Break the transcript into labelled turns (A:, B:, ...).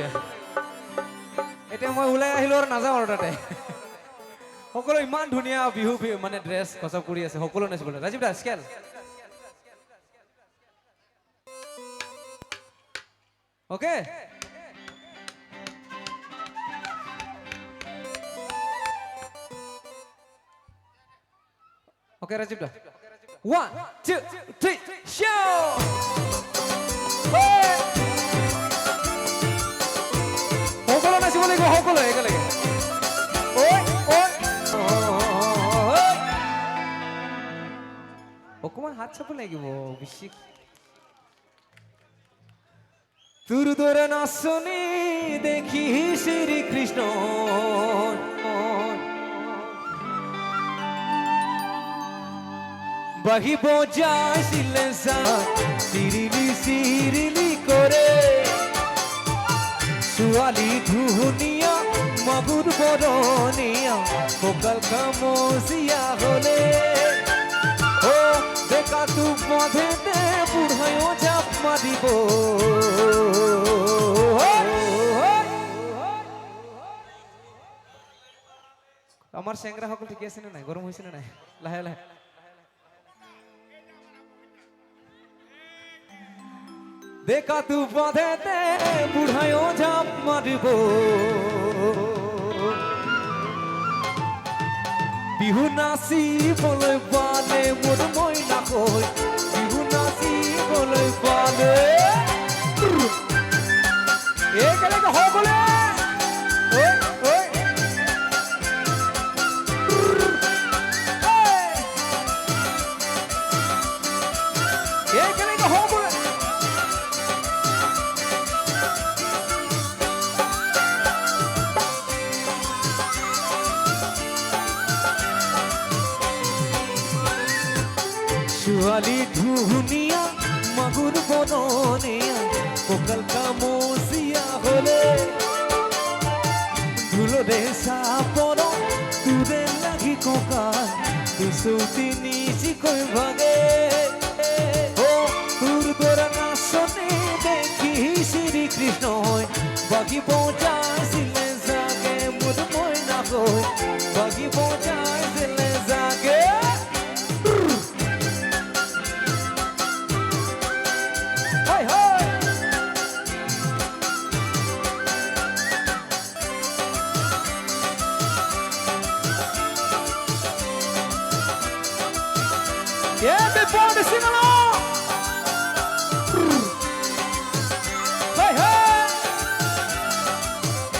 A: এতিয়া এতিয়া মই ওলাই আহিলো আৰু নাযাওঁ আৰু তাতে সকলো ইমান ধুনীয়া বিহু মানে ড্ৰেছ কচপ কৰি আছে সকলো নাচিব ৰাজীৱ দা স্কেল ওকে ওকে রাজীব দা 1 2 3 শো সকলো নাচিব লাগিব সকলো একেলগে ওই ওই অকমান হাত চাপ লাগিব বেছি তোর তোর নাচনি দেখি শ্রী কৃষ্ণ বাহিব যাইছিলে সিরিলি সিরিলি করে ছোৱালী ধুনীয়া মাগুৰ বৰণীয়া কঁকাল খামুচিয়া হলে ও দেখা তু বাঁধেতে বুঢ়ায়ো জাপ মাৰিব আমাৰ চেংৰাসকল ঠিকে আছে নে নাই গৰম হৈছে নে নাই লাহে লাহে দেখা তু বাঁধেতে বুঢ়ায়ো জাপ মাৰিব বিহু নাচিবলৈ পালে মোৰ মইনা কৈ বিহু নাচিবলৈ পালে একেলগে সকলোৱে একেলগে সকলোৱে ছোৱালী ধুনীয়া মাগুৰ বৰণীয়া কঁকাল খামুচিয়া হলে ধুলৰে চাপৰ তোৰে লাগি কঁকাল দুচৌ তিনিচিকৈ ভাগে অ তোৰ তোৰা নাচনি দেখি শ্ৰীকৃষ্ণই বাগিব যাইছিলে জাগে মোৰ মইনা কৈ বাগিব যাইছিলে জাগে Everybody sing along!